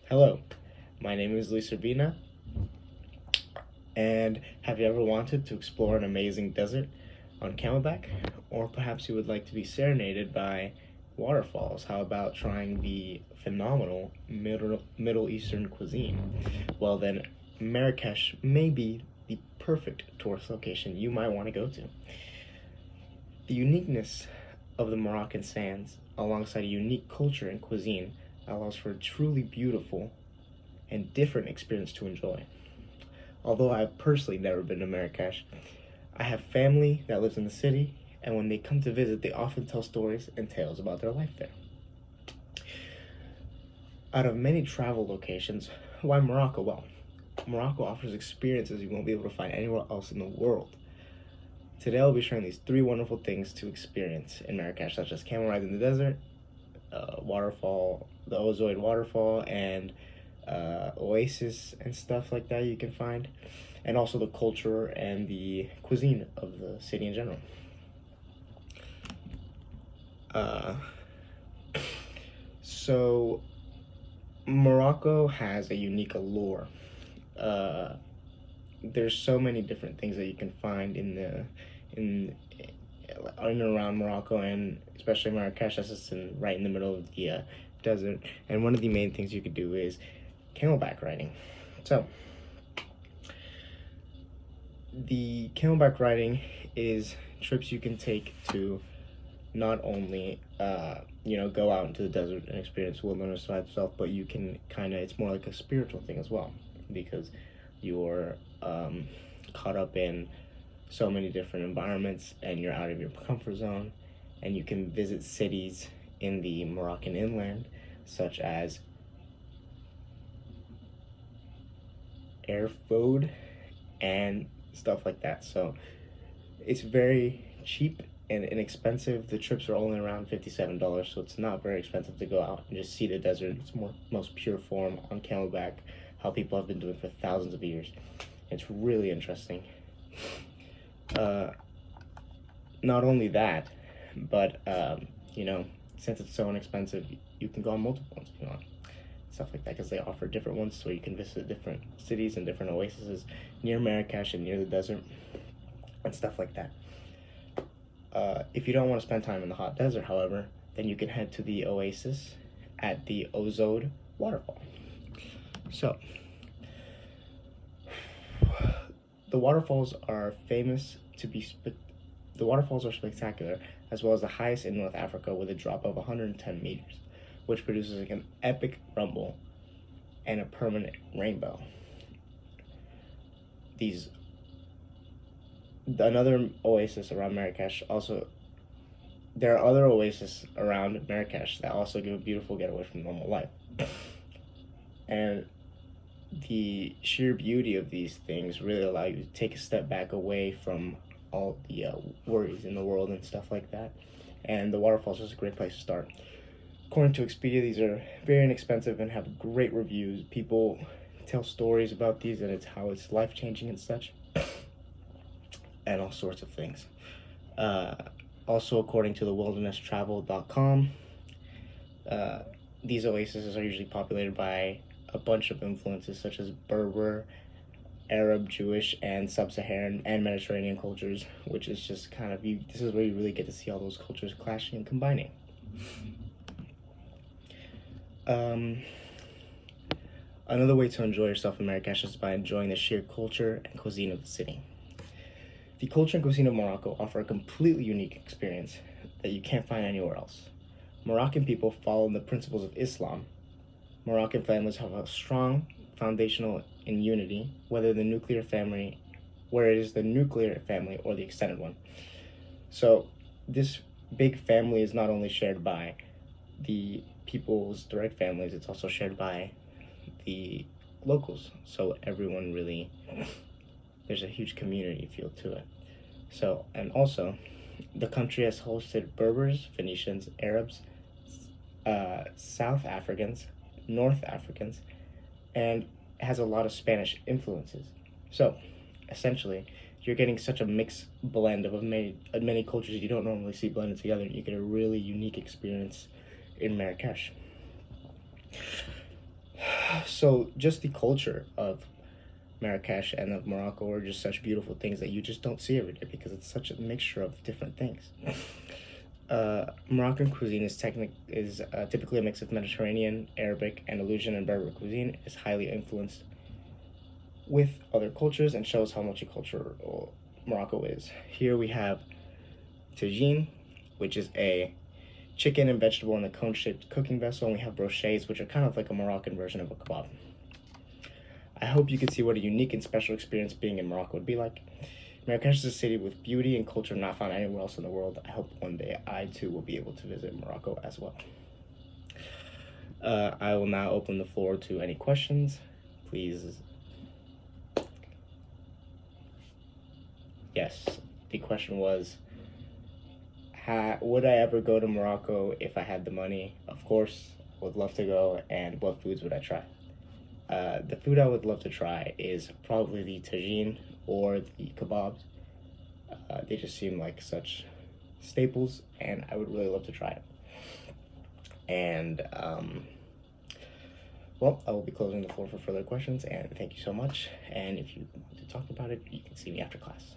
Hello, my name is Lisa Bina, and have you ever wanted to explore an amazing desert on Camelback? Or perhaps you would like to be serenaded by waterfalls? How about trying the phenomenal Middle Eastern cuisine? Well, then, Marrakech may be the perfect tourist location you might want to go to. The uniqueness of the Moroccan sands, alongside a unique culture and cuisine, allows for a truly beautiful and different experience to enjoy. Although I've personally never been to Marrakech, I have family that lives in the city, and when they come to visit, they often tell stories and tales about their life there. Out of many travel locations, why Morocco? Well, Morocco offers experiences you won't be able to find anywhere else in the world. Today I'll be sharing these three wonderful things to experience in Marrakech, such as camel rides in the desert, waterfall, the Ozoid waterfall, and oasis and stuff like that you can find, and also the culture and the cuisine of the city in general. Uh, so Morocco has a unique allure. Uh, there's so many different things that you can find in and around Morocco, and especially Marrakech, as it's right in the middle of the desert. And one of the main things you could do is camelback riding. So, the camelback riding is trips you can take to not only go out into the desert and experience wilderness by itself, but you can it's more like a spiritual thing as well, because you're caught up in so many different environments and you're out of your comfort zone, and you can visit cities in the Moroccan inland, such as Erfoud and stuff like that. So it's very cheap and inexpensive. The trips are only around $57, so it's not very expensive to go out and just see the desert. It's most pure form on camelback, how people have been doing for thousands of years. It's really interesting. Not only that, but since it's so inexpensive, you can go on multiple ones if you want, stuff like that, because they offer different ones, so you can visit different cities and different oases near Marrakech and near the desert and stuff like that. If you don't want to spend time in the hot desert, however, then you can head to the oasis at the Ozoid waterfall. So, the waterfalls are the waterfalls are spectacular, as well as the highest in North Africa, with a drop of 110 meters, which produces like an epic rumble and a permanent rainbow. Another oasis around Marrakech also. There are other oases around Marrakech that also give a beautiful getaway from normal life. And the sheer beauty of these things really allow you to take a step back away from all the worries in the world and stuff like that. And the waterfalls is a great place to start. According to Expedia, these are very inexpensive and have great reviews. People tell stories about these and how it's life-changing and such, and all sorts of things. Also, according to the wilderness.travel.com, these oases are usually populated by a bunch of influences such as Berber, Arab, Jewish, and Sub-Saharan and Mediterranean cultures, which is just this is where you really get to see all those cultures clashing and combining. Another way to enjoy yourself in Marrakech is by enjoying the sheer culture and cuisine of the city. The culture and cuisine of Morocco offer a completely unique experience that you can't find anywhere else. Moroccan people follow the principles of Islam. Moroccan families have a strong foundational in unity, where it is the nuclear family or the extended one. So this big family is not only shared by the people's direct families, it's also shared by the locals. So everyone really, there's a huge community feel to it. So, and also, the country has hosted Berbers, Phoenicians, Arabs, South Africans, North Africans, and has a lot of Spanish influences. So, essentially, you're getting such a mixed blend of many cultures you don't normally see blended together, and you get a really unique experience in Marrakech. So just the culture of Marrakech and of Morocco are just such beautiful things that you just don't see every day because it's such a mixture of different things. Moroccan cuisine is typically a mix of Mediterranean, Arabic, Andalusian, and Berber cuisine. Is highly influenced with other cultures and shows how multicultural Morocco is. Here we have tagine, which is a chicken and vegetable in a cone-shaped cooking vessel, and we have brochets, which are kind of like a Moroccan version of a kebab. I hope you can see what a unique and special experience being in Morocco would be like. Marrakech is a city with beauty and culture not found anywhere else in the world. I hope one day I too will be able to visit Morocco as well. I will now open the floor to any questions. Please. Yes, the question was, would I ever go to Morocco if I had the money? Of course, I would love to go, and what foods would I try? The food I would love to try is probably the tagine or the kebabs. They just seem like such staples, and I would really love to try it. And, well, I will be closing the floor for further questions, and thank you so much. And if you want to talk about it, you can see me after class.